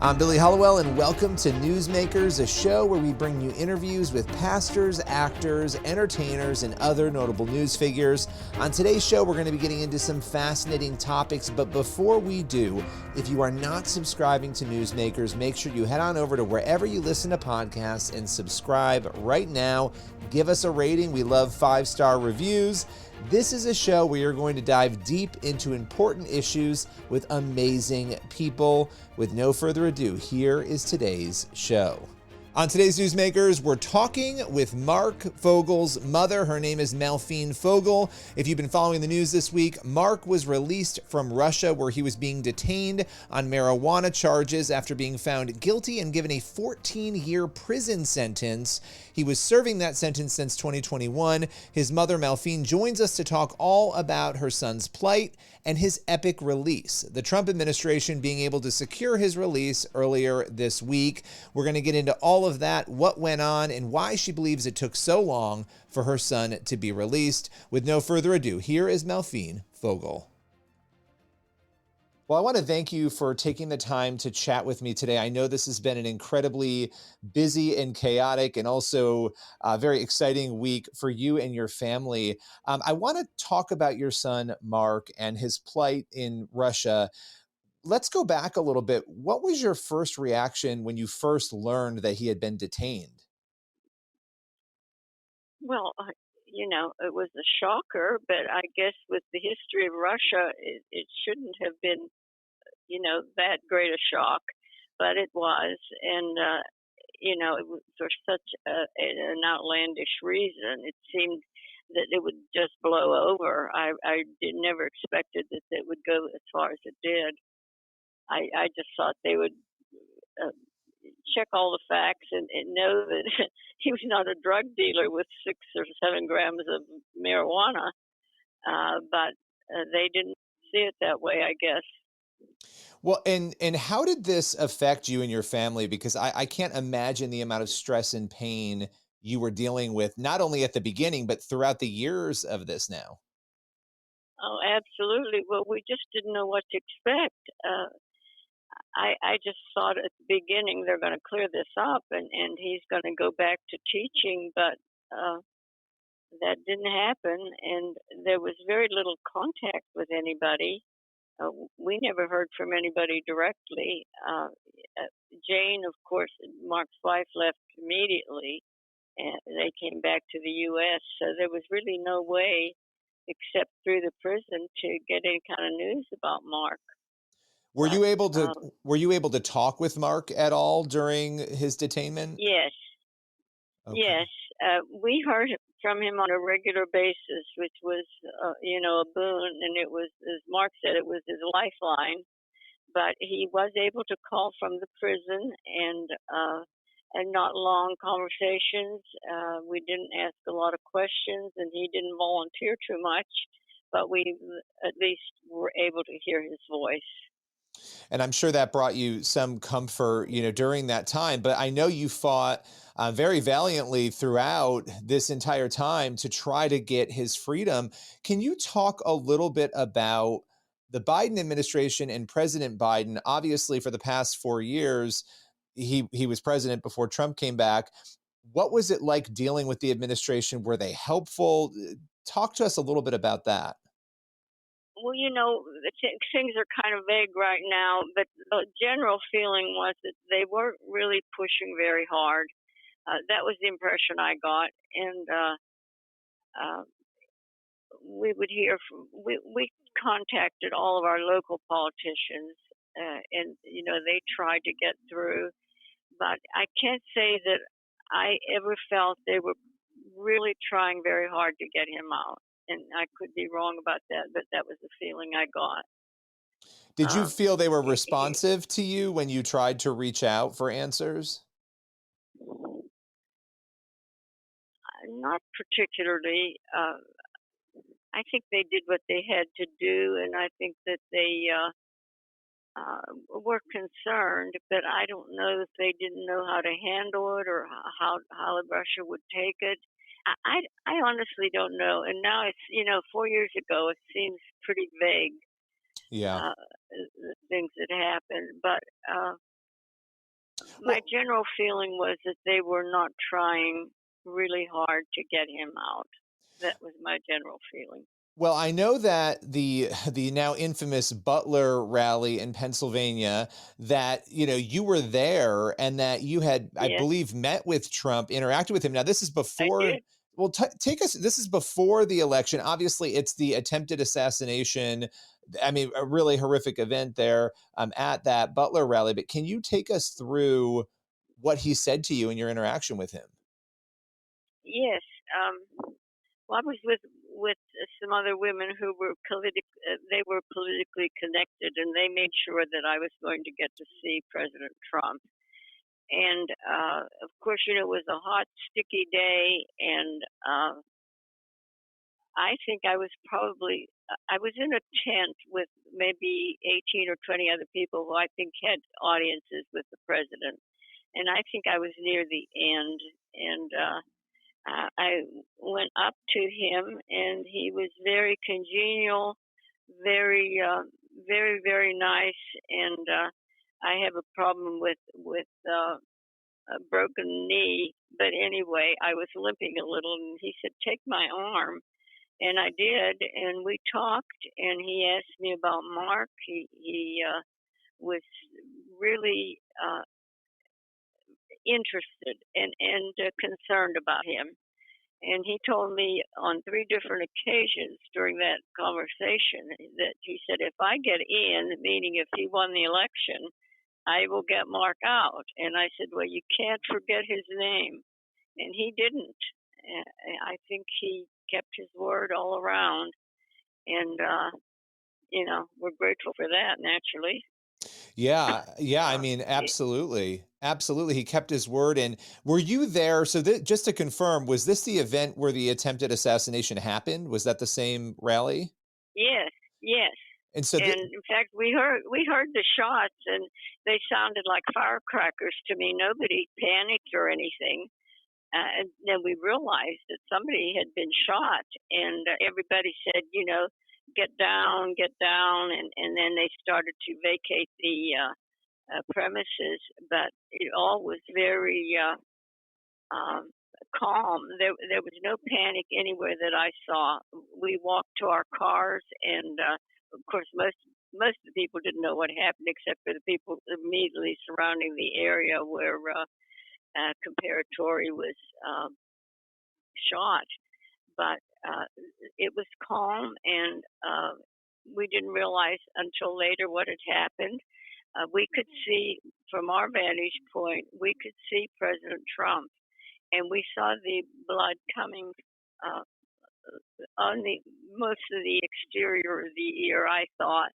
I'm Billy Hollowell, and welcome to Newsmakers, a show where we bring you interviews with pastors, actors, entertainers, and other notable news figures. On today's show, we're going to be getting into some fascinating topics, but before we do, if you are not subscribing to Newsmakers, make sure you head on over to wherever you listen to podcasts and subscribe right now. Give us a rating. We love 5-star reviews. This is a show where you're going to dive deep into important issues with amazing people. With no further ado, here is today's show. On today's Newsmakers, we're talking with Marc Fogel's mother. Her name is Malphine Fogel. If you've been following the news this week, Marc was released from Russia, where he was being detained on marijuana charges after being found guilty and given a 14-year prison sentence. He was serving that sentence since 2021. His mother, Malphine, joins us to talk all about her son's plight and his epic release. The Trump administration being able to secure his release earlier this week. We're going to get into all of that, what went on, and why she believes it took so long for her son to be released. With no further ado, here is Malphine Fogel. Well, I want to thank you for taking the time to chat with me today. I know this has been an incredibly busy and chaotic and also very exciting week for you and your family. I want to talk about your son, Marc, and his plight in Russia. Let's go back a little bit. What was your first reaction when you first learned that he had been detained? Well, it was a shocker, but I guess with the history of Russia, it shouldn't have been, that great a shock, but it was. And, it was for such an outlandish reason. It seemed that it would just blow over. I never expected that it would go as far as it did. I just thought they would check all the facts and know that he was not a drug dealer with 6 or 7 grams of marijuana, but they didn't see it that way, I guess. Well, and how did this affect you and your family? Because I can't imagine the amount of stress and pain you were dealing with, not only at the beginning, but throughout the years of this now. Oh, absolutely. Well, we just didn't know what to expect. I just thought at the beginning they're going to clear this up and he's going to go back to teaching, but that didn't happen. And there was very little contact with anybody. We never heard from anybody directly. Jane, of course, Marc's wife, left immediately, and they came back to the U.S., so there was really no way except through the prison to get any kind of news about Marc. Were you able to talk with Marc at all during his detainment? Yes. Okay. Yes. We heard from him on a regular basis, which was, a boon. And it was, as Marc said, it was his lifeline. But he was able to call from the prison and not long conversations. We didn't ask a lot of questions, and he didn't volunteer too much. But we at least were able to hear his voice. And I'm sure that brought you some comfort, during that time. But I know you fought very valiantly throughout this entire time to try to get his freedom. Can you talk a little bit about the Biden administration and President Biden? Obviously, for the past 4 years, he was president before Trump came back. What was it like dealing with the administration? Were they helpful? Talk to us a little bit about that. Well, things are kind of vague right now, but the general feeling was that they weren't really pushing very hard. That was the impression I got, and we would hear from. We contacted all of our local politicians, and they tried to get through, but I can't say that I ever felt they were really trying very hard to get him out. And I could be wrong about that, but that was the feeling I got. Did you feel they were responsive to you when you tried to reach out for answers? Not particularly. I think they did what they had to do, and I think that they were concerned, but I don't know if they didn't know how to handle it or how Russia would take it. I honestly don't know. And now it's, 4 years ago, it seems pretty vague. Yeah. The things that happened. But my Well, general feeling was that they were not trying really hard to get him out. That was my general feeling. Well, I know that the now infamous Butler rally in Pennsylvania, that you were there and that you had, I Yes, believe, met with Trump, interacted with him. Now this is I before. did. Well, take us. This is before the election. Obviously, it's the attempted assassination. I mean, a really horrific event there at that Butler rally. But can you take us through what he said to you in your interaction with him? Yes. Well, I was with some other women who were they were politically connected, and they made sure that I was going to get to see President Trump. And of course, it was a hot, sticky day, and I think I was in a tent with maybe 18 or 20 other people who I think had audiences with the president, and I think I was near the end, and I went up to him, and he was very congenial, very nice, and I have a problem with a broken knee, but anyway, I was limping a little, and he said, "Take my arm." And I did, and we talked, and he asked me about Mark. He was really interested and concerned about him. And he told me on three different occasions during that conversation that he said, if I get in, meaning if he won the election, I will get Mark out. And I said, well, you can't forget his name. And he didn't. I think he kept his word all around. And, we're grateful for that, naturally. Yeah, yeah. I Uh, mean, absolutely, absolutely. He kept his word. And were you there? So, just to confirm, was this the event where the attempted assassination happened? Was that the same rally? yes, yes. And so, And in fact, we heard the shots, and they sounded like firecrackers to me. Nobody panicked or anything. And then we realized that somebody had been shot, and everybody said, get down, and then they started to vacate the premises. But it all was very um, calm. There was no panic anywhere that I saw. We walked to our cars, and of course, most of the people didn't know what happened, except for the people immediately surrounding the area where Comparatori was shot. But it was calm, and we didn't realize until later what had happened. We could see, from our vantage point, we could see President Trump, and we saw the blood coming uh, on the most of the exterior of the ear, I thought.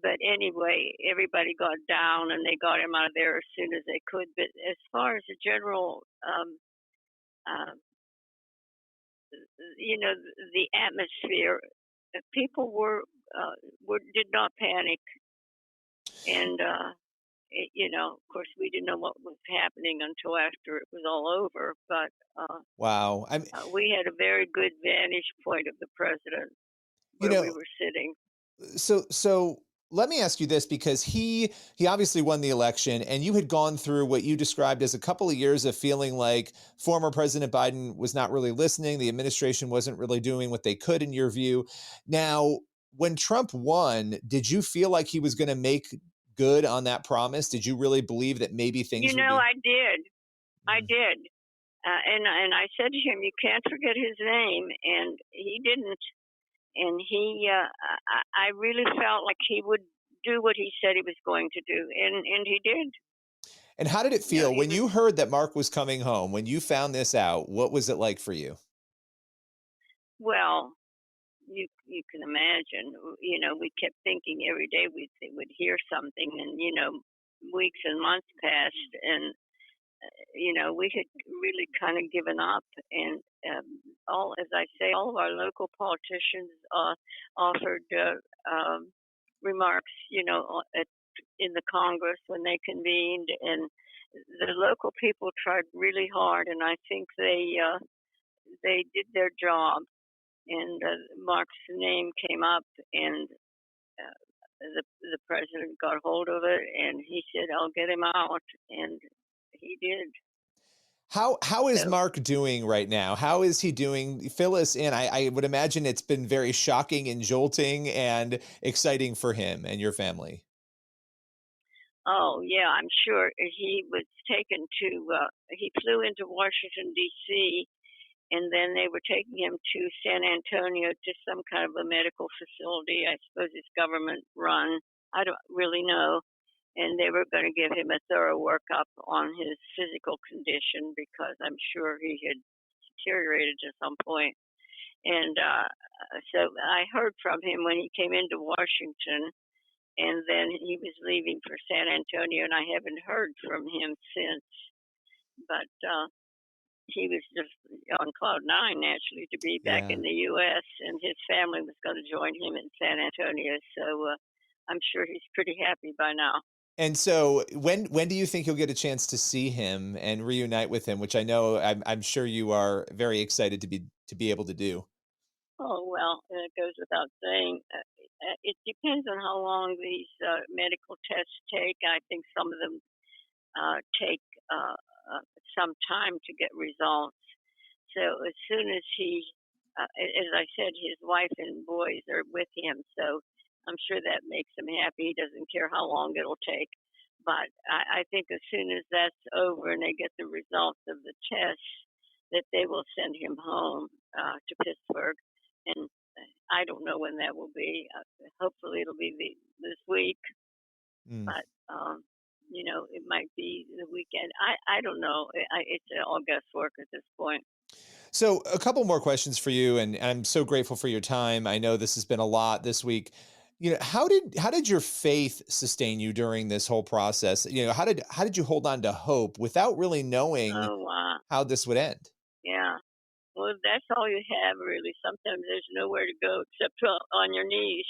But anyway, everybody got down, and they got him out of there as soon as they could. But as far as the general uh, the atmosphere, people did not panic, and of course, we didn't know what was happening until after it was all over. But wow. we had a very good vantage point of the president You where we know, were sitting. so let me ask you this, because he obviously won the election, and you had gone through what you described as a couple of years of feeling like former President Biden was not really listening, the administration wasn't really doing what they could in your view. Now, when Trump won, did you feel like he was going to make good on that promise? Did you really believe that maybe things would be? I did. I Mm. did. And I said to him, "You can't forget his name," and he didn't. And I really felt like he would do what he said he was going to do, and he did. And how did it feel He when was you heard that Mark was coming home? When you found this out, what was it like for you? well. You can imagine. We kept thinking every day we'd hear something, and weeks and months passed, and we had really kind of given up. And as I say, all of our local politicians offered remarks, in the Congress when they convened, and the local people tried really hard, and I think they did their job. And Mark's name came up, and the president got hold of it, and he said, "I'll get him out." And he did. How is So, Mark doing right now? How is he doing? Fill us in. I would imagine it's been very shocking and jolting and exciting for him and your family. oh yeah, I'm sure he was taken to. He flew into Washington D.C. and then they were taking him to San Antonio to some kind of a medical facility. I suppose it's government run. I don't really know. And they were going to give him a thorough workup on his physical condition because I'm sure he had deteriorated to some point. And so I heard from him when he came into Washington, and then he was leaving for San Antonio, and I haven't heard from him since. But he was just on cloud nine, naturally, to be back Yeah. in the U.S., and his family was going to join him in San Antonio. So I'm sure he's pretty happy by now. And so when do you think you'll get a chance to see him and reunite with him, which I know I'm sure you are very excited to be able to do. Oh, well, it goes without saying. It depends on how long these medical tests take. I think some of them take some time to get results. So as soon as as I said, his wife and boys are with him. So I'm sure that makes him happy. He doesn't care how long it'll take. But I think as soon as that's over and they get the results of the tests, that they will send him home to Pittsburgh. And I don't know when that will be. Hopefully, it'll be this week. Mm. But it might be the weekend. I don't know. It's all guesswork at this point. So a couple more questions for you, and I'm so grateful for your time. I know this has been a lot this week. How did your faith sustain you during this whole process? How did you hold on to hope without really knowing Oh, how this would end? yeah. Well, that's all you have, really. Sometimes there's nowhere to go except on your knees.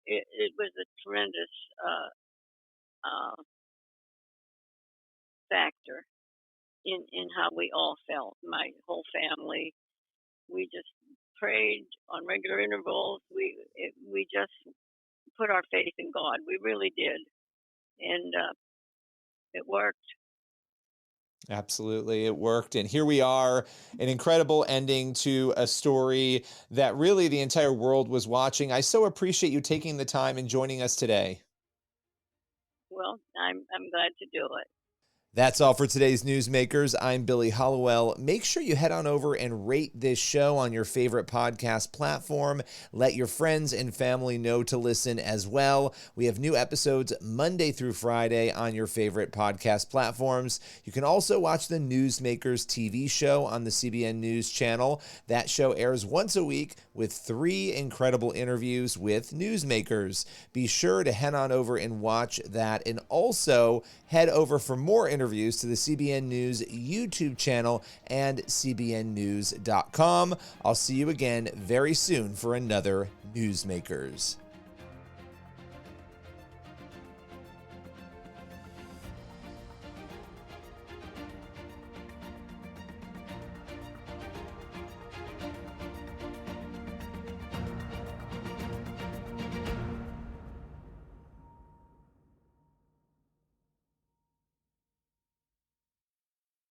It was a tremendous uh, factor in how we all felt. My whole family, we just prayed on regular intervals. We just put our faith in God. We really did, and it worked. Absolutely. It worked. And here we are, an incredible ending to a story that really the entire world was watching. I so appreciate you taking the time and joining us today. Well, I'm glad to do it. That's all for today's Newsmakers. I'm Billy Hollowell. Make sure you head on over and rate this show on your favorite podcast platform. Let your friends and family know to listen as well. We have new episodes Monday through Friday on your favorite podcast platforms. You can also watch the Newsmakers TV show on the CBN News channel. That show airs once a week with 3 incredible interviews with newsmakers. Be sure to head on over and watch that, and also head over for more interviews to the CBN News YouTube channel and cbnnews.com. I'll see you again very soon for another Newsmakers.